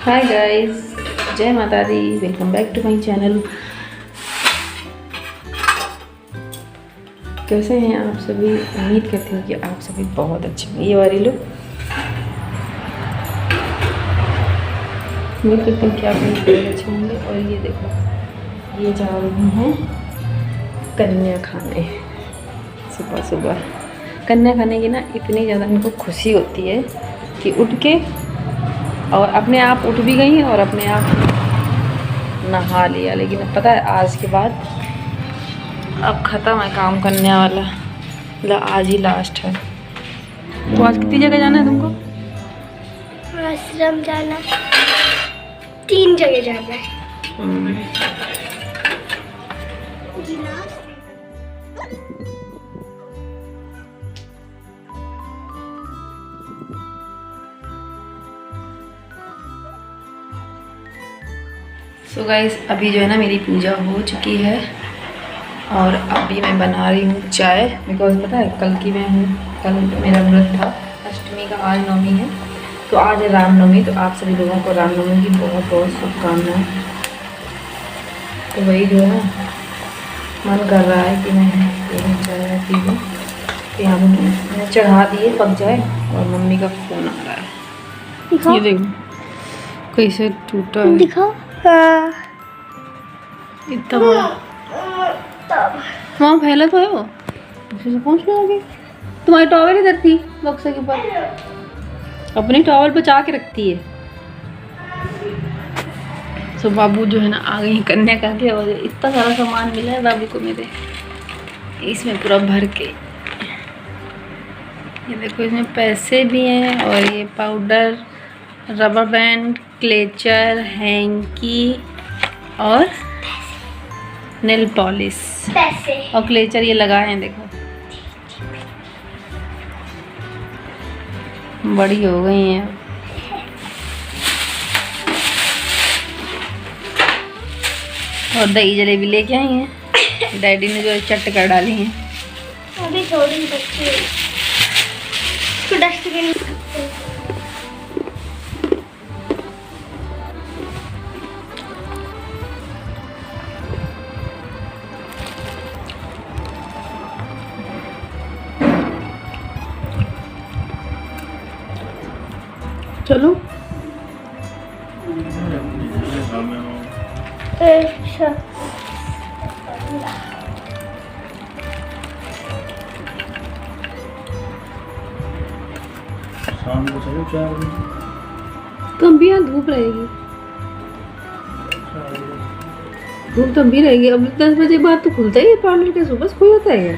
हाय guys, जय माता दी। Welcome back to my channel. कैसे हैं आप सभी? उम्मीद करती हूँ कि आप सभी बहुत अच्छे हैं। ये वाली लो, उम्मीद करती हूँ कि आप सभी बहुत अच्छे होंगे। और ये देखो, ये जा रही हैं कन्या खाने। सुबह सुबह कन्या खाने की ना इतनी ज़्यादा इनको खुशी होती है कि उठ के और अपने आप उठ भी गई और अपने आप नहा लिया। लेकिन अब पता है आज के बाद अब ख़त्म है काम करने वाला, मतलब आज ही लास्ट है। तो आज कितनी जगह जाना है तुमको? आश्रम जाना, 3 जगह जाना है। सो गाइस, अभी जो है ना मेरी पूजा हो चुकी है और अभी मैं बना रही हूँ चाय। बिकॉज पता है कल की मैं हूँ, कल मेरा व्रत था अष्टमी का, आज नवमी है। तो आज है रामनवमी, तो आप सभी लोगों को रामनवमी की बहुत बहुत शुभकामनाएं। तो वही जो है ना मन कर रहा है कि मैं ये चाय पी लूँ। तो यहाँ पर मैंने चढ़ा दिए, पक जाए। और मम्मी का फ़ोन आ रहा है। ये देखो कैसे टूटा है, दिखाओ। इतना बड़ा वहाँ फैला तो है वो, उसे से पहुँच लोगे। तुम्हारी टॉवल इधर थी बक्से के ऊपर, अपनी टॉवल बचा के रखती है। सो बाबू जो है ना आ गई कन्या का के, और इतना सारा सामान मिला है बाबू को मेरे, इसमें पूरा भर के। ये देखो, इसमें पैसे भी हैं और ये powder, rubber band, clutcher, hanky और नेल पॉलिश। पैसे और क्लेचर ये लगाए हैं, देखो बड़ी हो गई हैं। और दही जलेबी लेके आई हैं डैडी ने, जो चट कर डाली हैं। अभी थोड़ी बच्ची है, इसको डस्टबिन। चलो अच्छा, शाम को चलो 4 बजे। तब भी यहाँ धूप रहेगी, धूप तब भी रहेगी। अब 10 बजे बाद तो खुलता ही है पार्लर, के सुबह से खुल जाता है क्या?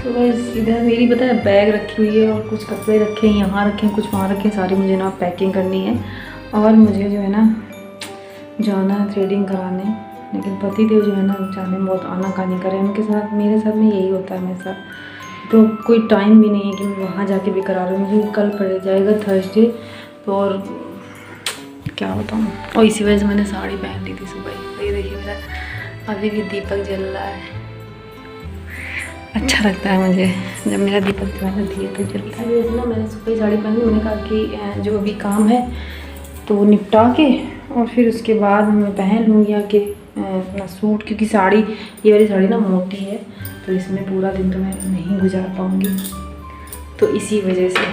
सुबह इधर मेरी पता है बैग रखी हुई है और कुछ कपड़े रखे हैं, यहाँ रखे हैं, कुछ वहाँ रखे हैं। सारी मुझे ना पैकिंग करनी है और मुझे जो है ना जाना है थ्रेडिंग कराने। लेकिन पति देव जो है ना जाने में बहुत आनाकानी करे। उनके साथ मेरे साथ में यही होता है मेरे साथ, तो कोई टाइम भी नहीं है कि मैं वहाँ जाके भी करा लूँ। मुझे कल पड़ जाएगा थर्सडे, तो और क्या बताऊँ। और इसी वजह से मैंने साड़ी पहन ली थी सुबह। ये देखिए मेरा अभी भी दीपक जल रहा है, अच्छा लगता है मुझे जब मेरा दीपक जो है ना दीपक जलता है। ना मैंने सुबह ही साड़ी पहनी। मैंने कहा कि जो अभी काम है तो वो निपटा के और फिर उसके बाद मैं पहन लूँगी आके अपना सूट, क्योंकि साड़ी, ये वाली साड़ी ना मोटी है तो इसमें पूरा दिन तो मैं नहीं गुजार पाऊँगी, तो इसी वजह से।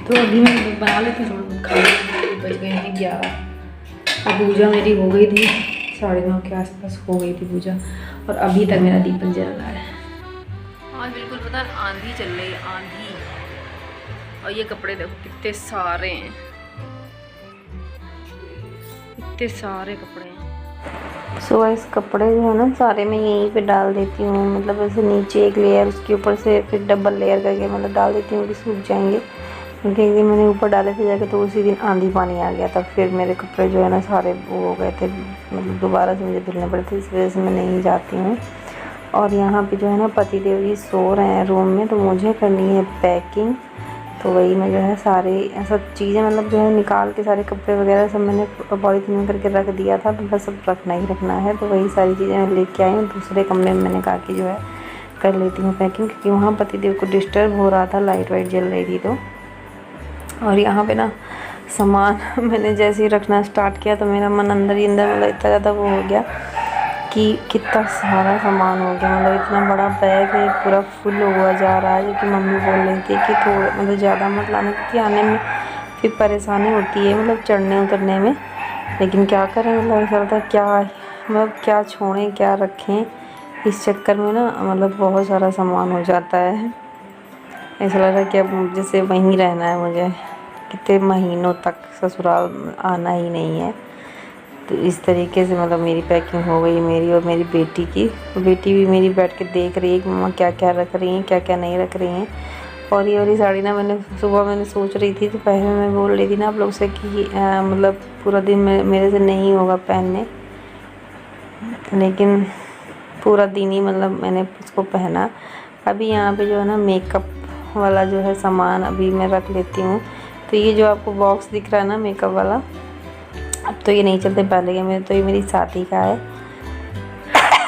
तो अभी मैं बना लेती हूँ, थोड़ा खा। बज गए थे 11। अब पूजा मेरी हो गई थी 9:30 के आसपास हो गई थी पूजा, और अभी तक मेरा दीपक जल रहा है। आज बिल्कुल पता है आंधी चल रही है, आंधी। और ये कपड़े देखो कितने सारे हैं, इतने सारे कपड़े हैं। सो इस कपड़े जो है ना सारे मैं यहीं पे डाल देती हूँ, मतलब ऐसे नीचे एक लेयर, उसके ऊपर से फिर डबल लेयर करके मतलब डाल देती हूँ कि सूख जाएंगे। क्योंकि एक दिन मैंने ऊपर डाले थे जाके, तो उसी दिन आंधी पानी आ गया था, फिर मेरे कपड़े जो है ना सारे वो हो गए थे, मतलब दोबारा से मुझे धुलने पड़े थे। इस वजह से मैं नहीं जाती हूँ। और यहाँ पे जो है ना पति देव जी सो रहे हैं रूम में, तो मुझे करनी है पैकिंग। तो वही मैं जो है सारे सब चीज़ें मतलब जो है निकाल के सारे कपड़े वगैरह सब मैंने पॉलीथीन में करके रख दिया था, तो बस सब रखना ही रखना है। तो वही सारी चीज़ें मैं लेके आई हूँ। दूसरे कमरे में मैंने कहा कि जो है कर लेती हूँ पैकिंग, क्योंकि वहाँ पतिदेव को डिस्टर्ब हो रहा था, लाइट वाइट जल रही थी तो। और यहाँ पे ना सामान मैंने जैसे ही रखना स्टार्ट किया तो मेरा मन अंदर ही अंदर मतलब इतना ज़्यादा वो हो गया कि कितना सारा सामान हो गया। मतलब इतना बड़ा बैग है, पूरा फुल हुआ जा रहा है, जो कि मम्मी बोल रही थी कि थोड़ा मतलब ज़्यादा मत लाना, क्योंकि आने में फिर परेशानी होती है मतलब चढ़ने उतरने में। लेकिन क्या करें, मतलब ऐसा लगता है क्या मतलब क्या छोड़ें क्या रखें, इस चक्कर में ना मतलब बहुत सारा सामान हो जाता है। ऐसा लग रहा है कि अब जैसे वहीं रहना है मुझे, कितने महीनों तक ससुराल आना ही नहीं है। तो इस तरीके से मतलब मेरी पैकिंग हो गई, मेरी और मेरी बेटी की। बेटी भी मेरी बैठ के देख रही है कि मम्मा क्या क्या रख रही हैं, क्या क्या नहीं रख रही हैं। और ये वाली साड़ी ना मैंने सुबह सोच रही थी, तो पहले मैं बोल रही थी ना आप लोग से कि मतलब पूरा दिन मेरे से नहीं होगा पहनने, लेकिन पूरा दिन ही मतलब मैंने उसको पहना। अभी यहाँ पे जो है ना मेकअप वाला जो है सामान अभी मैं रख लेती हूँ। तो ये जो आपको बॉक्स दिख रहा है ना मेकअप वाला, अब तो ये नहीं चलते, पहले के मेरे तो ये मेरी शादी का है।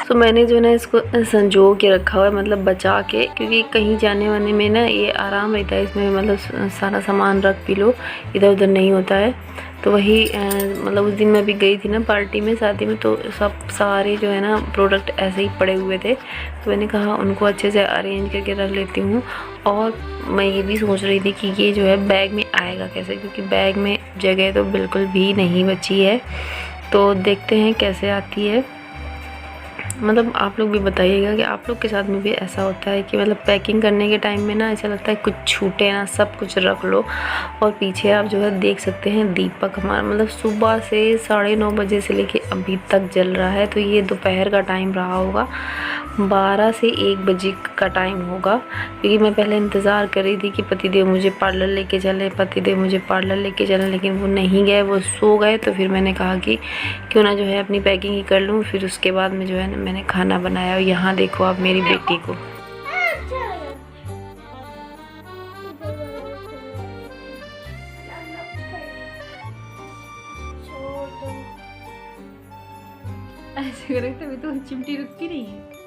तो मैंने जो है ना इसको संजो के रखा हुआ है, मतलब बचा के, क्योंकि कहीं जाने वाने में ना ये आराम रहता है इसमें, मतलब सारा सामान रख भी लो, इधर उधर नहीं होता है। तो वही मतलब उस दिन मैं भी गई थी ना पार्टी में, शादी में, तो सब सारे जो है ना प्रोडक्ट ऐसे ही पड़े हुए थे। तो मैंने कहा उनको अच्छे से अरेंज करके रख लेती हूँ। और मैं ये भी सोच रही थी कि ये जो है बैग में आएगा कैसे, क्योंकि बैग में जगह तो बिल्कुल भी नहीं बची है। तो देखते हैं कैसे आती है। मतलब आप लोग भी बताइएगा कि आप लोग के साथ में भी ऐसा होता है कि मतलब पैकिंग करने के टाइम में ना ऐसा लगता है कुछ छूटे ना, सब कुछ रख लो। और पीछे आप जो है देख सकते हैं दीपक हमारा मतलब सुबह से 9:30 बजे से लेके अभी तक जल रहा है। तो ये दोपहर का टाइम रहा होगा, 12 से 1 बजे का टाइम होगा। क्योंकि मैं पहले इंतज़ार कर रही थी कि पतिदेव मुझे पार्लर लेके चले, पतिदेव मुझे पार्लर लेके चले, लेकिन वो नहीं गए, वो सो गए। तो फिर मैंने कहा कि क्यों ना जो है अपनी पैकिंग ही कर लूँ। फिर उसके बाद में जो है मैंने खाना बनाया। और यहाँ देखो आप मेरी बेटी को, ऐसे करते हुए तो चिमटी रुकती नहीं है।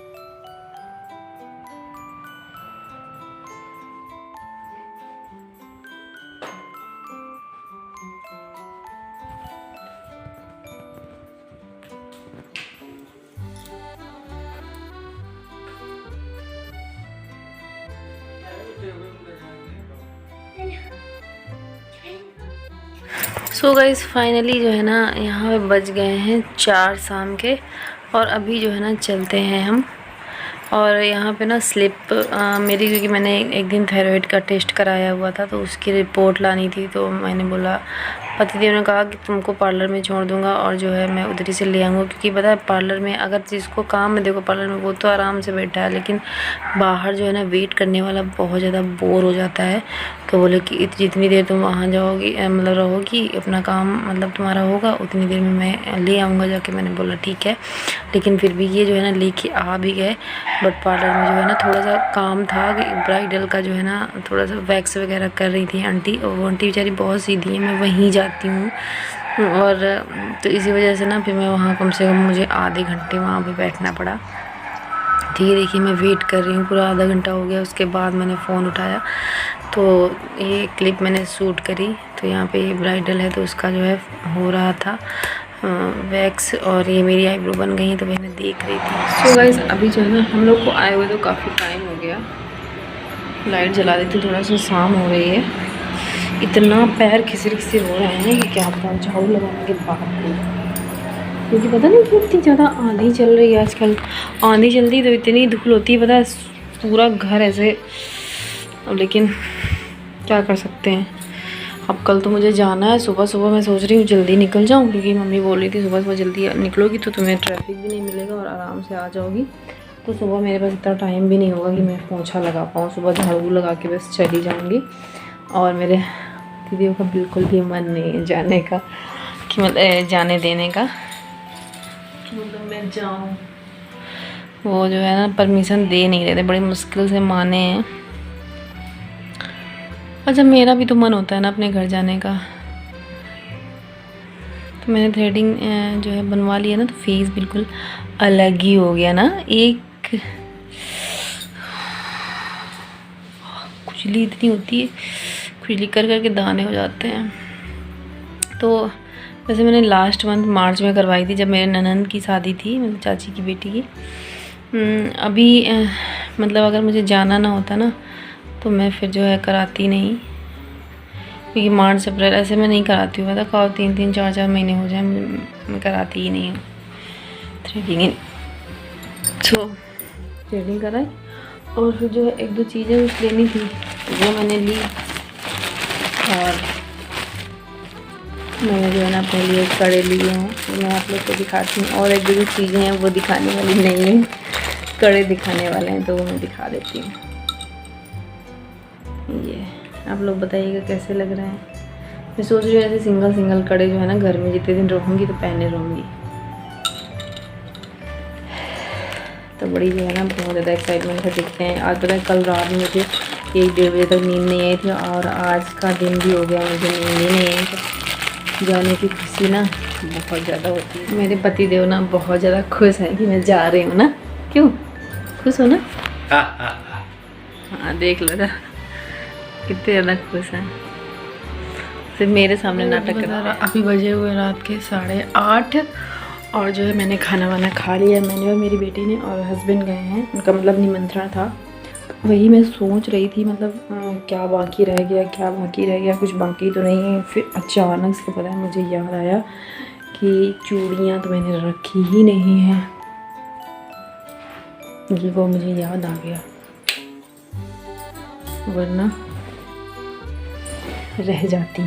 सो गाइस फाइनली जो है ना यहाँ पे बज गए हैं 4 शाम के, और अभी जो है ना चलते हैं हम। और यहाँ पे ना स्लिप मेरी, क्योंकि मैंने एक दिन थायराइड का टेस्ट कराया हुआ था, तो उसकी रिपोर्ट लानी थी। तो मैंने बोला, पतिदेव ने कहा कि तुमको पार्लर में छोड़ दूंगा और जो है मैं उधर ही से ले आऊँगा। क्योंकि पता है पार्लर में अगर जिसको काम है, देखो पार्लर में वो तो आराम से बैठा है, लेकिन बाहर जो है ना वेट करने वाला बहुत ज़्यादा बोर हो जाता है। तो बोले कि जितनी देर तुम वहाँ जाओगी मतलब रहोगी, अपना काम मतलब तुम्हारा होगा, उतनी देर में मैं ले आऊँगा जाके। मैंने बोला ठीक है। लेकिन फिर भी ये जो है ना लेके आ भी गए। बट पार्लर में जो है ना थोड़ा सा काम था कि ब्राइडल का जो है ना थोड़ा सा वैक्स वगैरह कर रही थी आंटी, और वो आंटी बेचारी बहुत सीधी है, मैं वहीं जाती हूँ। और तो इसी वजह से ना फिर मैं वहाँ कम से कम मुझे आधे घंटे वहाँ पे बैठना पड़ा। ठीक है, देखिए मैं वेट कर रही हूँ, पूरा आधा घंटा हो गया। उसके बाद मैंने फ़ोन उठाया तो ये क्लिप मैंने शूट करी। तो यहाँ पे ये ब्राइडल है, तो उसका जो है हो रहा था वैक्स, और ये मेरी आईब्रो बन गई, तो मैंने देख रही थी। सो गाइस अभी जो है ना हम लोग को आए हुए तो काफ़ी टाइम हो गया। लाइट जला देती, थोड़ा सा शाम हो रही है। इतना पैर खिसर खिसर हो रहे हैं कि क्या बताऊँ, झाड़ू लगाने के बाद में। क्योंकि पता नहीं क्यों इतनी ज़्यादा आंधी चल रही है आजकल। आंधी चलती तो इतनी धूल होती है, पता है पूरा घर ऐसे। लेकिन क्या कर सकते हैं। अब कल तो मुझे जाना है सुबह सुबह। मैं सोच रही हूँ जल्दी निकल जाऊँ, क्योंकि मम्मी बोल रही थी सुबह सुबह जल्दी निकलोगी तो तुम्हें ट्रैफिक भी नहीं मिलेगा और आराम से आ जाओगी। तो सुबह मेरे पास इतना टाइम भी नहीं होगा कि मैं पोंछा लगा पाऊँ। सुबह झाड़ू लगा के बस चली जाऊँगी। और मेरे दीदियों का बिल्कुल भी मन नहीं है जाने का, कि मतलब जाने देने का, कि मतलब मैं जाऊँ। वो जो है ना परमिशन दे नहीं रहे थे, बड़ी मुश्किल से माने हैं। अच्छा, मेरा भी तो मन होता है ना अपने घर जाने का, तो मैंने थ्रेडिंग जो है बनवा लिया ना, तो फेस बिल्कुल अलग ही हो गया ना। एक खुजली इतनी होती है, खुजली कर करके दाने हो जाते हैं। तो वैसे मैंने लास्ट मंथ मार्च में करवाई थी, जब मेरे ननंद की शादी थी, मेरी चाची की बेटी की। अभी मतलब अगर मुझे जाना ना होता ना तो मैं फिर जो है कराती नहीं, क्योंकि मार्च अप्रैल ऐसे मैं नहीं कराती हूँ। मैं तो 3-3 4-4 महीने हो जाए मैं कराती ही नहीं हूँ थ्रेडिंग ही। तो थ्रेडिंग कराई और फिर जो है 1-2 चीज़ें कुछ लेनी थी वो मैंने ली, और मैंने जो है ना अपने लिए कड़े लिए हैं, तो मैं आप लोग को दिखाती हूँ। और 1-2 जो चीज़ें हैं वो दिखाने वाली नहीं है, कड़े दिखाने वाले हैं, तो वो मैं दिखा देती हूँ। ये आप लोग बताइएगा कैसे लग रहे हैं। मैं सोच रही हूँ ऐसे सिंगल कड़े जो है ना घर में जितने दिन रहूँगी तो पहने रहूँगी। तो बड़ी जो है ना बहुत ज़्यादा एक्साइटमेंट से दिखते हैं। आज पता है कल रात में मुझे 1-1:30 बजे तक नींद नहीं आई थी, और आज का दिन भी हो गया मुझे नींद ही नहीं आई। तो जाने की खुशी ना बहुत ज़्यादा होती है। मेरे पति देव ना बहुत ज़्यादा खुश हैं कि मैं जा रही हूँ ना। क्यों खुश हो ना? हाँ देख लो ना कितने ज़्यादा खुश हैं, सिर्फ मेरे सामने नाटक कर रहा है। अभी बजे हुए रात के 8:30, और जो है मैंने खाना वाना खा लिया, मैंने और मेरी बेटी ने, और हस्बैंड गए हैं, उनका मतलब निमंत्रण था। वही मैं सोच रही थी मतलब क्या बाकी रह गया, कुछ बाकी तो नहीं है। फिर अचानक से पता है मुझे याद आया कि चूड़ियाँ तो मैंने रखी ही नहीं है, ये वो मुझे याद आ गया, वरना रह जाती।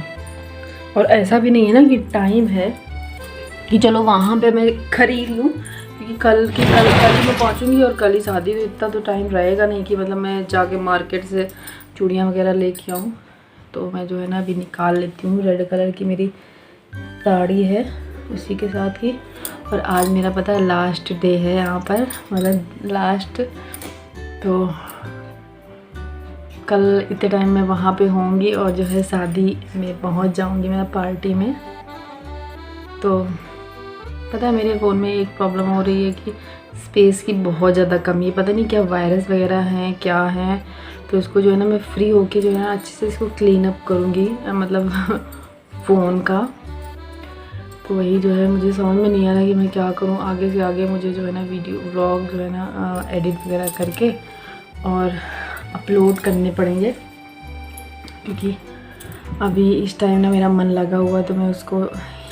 और ऐसा भी नहीं है ना कि टाइम है कि चलो वहाँ पे मैं खरीद लूँ, क्योंकि कल ही मैं पहुँचूँगी और कल ही शादी, तो इतना तो टाइम रहेगा नहीं कि मतलब मैं जाके मार्केट से चूड़ियाँ वगैरह लेके आऊँ। तो मैं जो है ना अभी निकाल लेती हूँ। रेड कलर की मेरी साड़ी है उसी के साथ ही, और आज मेरा पता है लास्ट डे है यहाँ पर, मतलब लास्ट। तो कल इतने टाइम में वहाँ पे होंगी और जो है शादी में पहुँच जाऊँगी मैं पार्टी में। तो पता है मेरे फ़ोन में एक प्रॉब्लम हो रही है कि स्पेस की बहुत ज़्यादा कमी है, पता नहीं क्या वायरस वगैरह हैं क्या है। तो इसको जो है ना मैं फ्री होके जो है ना अच्छे से इसको क्लीन अप करूँगी, मतलब फ़ोन का। तो वही जो है मुझे समझ में नहीं आ रहा कि मैं क्या करूँ आगे से आगे। मुझे जो है ना वीडियो व्लॉग जो है ना एडिट वगैरह करके और अपलोड करने पड़ेंगे, क्योंकि अभी इस टाइम ना मेरा मन लगा हुआ, तो मैं उसको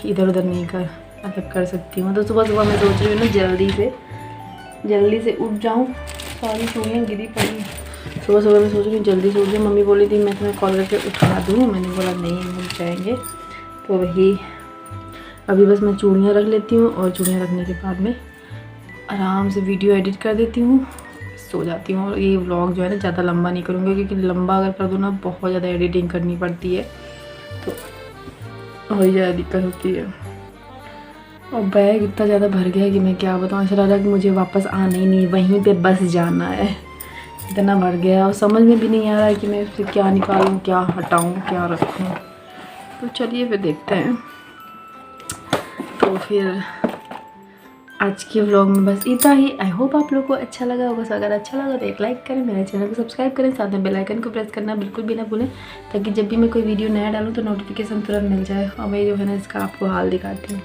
इधर उधर नहीं कर सकती हूँ। तो सुबह मैं सोच रही हूँ ना जल्दी से उठ जाऊँ। सारी चूड़ियाँ गिरी पड़ी। सुबह मैं सोच रही हूँ जल्दी से उठ जाऊँ। मम्मी बोली थी मैं तुम्हें कॉल करके उठा दूँ, मैंने बोला नहीं हम जाएंगे। तो वही अभी बस मैं चूड़ियाँ रख लेती हूँ, और चूड़ियाँ रखने के बाद में आराम से वीडियो एडिट कर देती हूँ, सो जाती हूँ। और ये व्लॉग जो है ना ज़्यादा लंबा नहीं करूँगी, क्योंकि लंबा अगर कर दूँ ना बहुत ज़्यादा एडिटिंग करनी पड़ती है, तो वही ज़्यादा दिक्कत होती है। और बैग इतना ज़्यादा भर गया है कि मैं क्या बताऊँ। ऐसा लग रहा है कि मुझे वापस आना ही नहीं, वहीं पे बस जाना है, इतना भर गया है। और समझ में भी नहीं आ रहा है कि मैं उससे क्या निकालूँ, क्या हटाऊँ, क्या रखूँ। तो चलिए फिर देखते हैं। तो फिर आज के व्लॉग में बस इतना ही। आई होप आप लोग को अच्छा लगा होगा। अगर अच्छा लगा तो एक लाइक करें, मेरे चैनल को सब्सक्राइब करें, साथ में बेल आइकन को प्रेस करना बिल्कुल भी ना भूलें, ताकि जब भी मैं कोई वीडियो नया डालूँ तो नोटिफिकेशन तुरंत मिल जाए। और मैं जो है ना इसका आपको हाल दिखाती हूँ।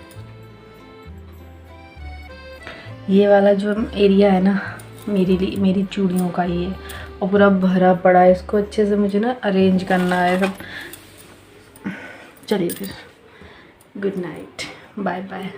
ये वाला जो एरिया है ना मेरी चूड़ियों का ही है, और पूरा भरा पड़ा है। इसको अच्छे से मुझे ना अरेंज करना है सब। चलिए फिर गुड नाइट, बाय बाय।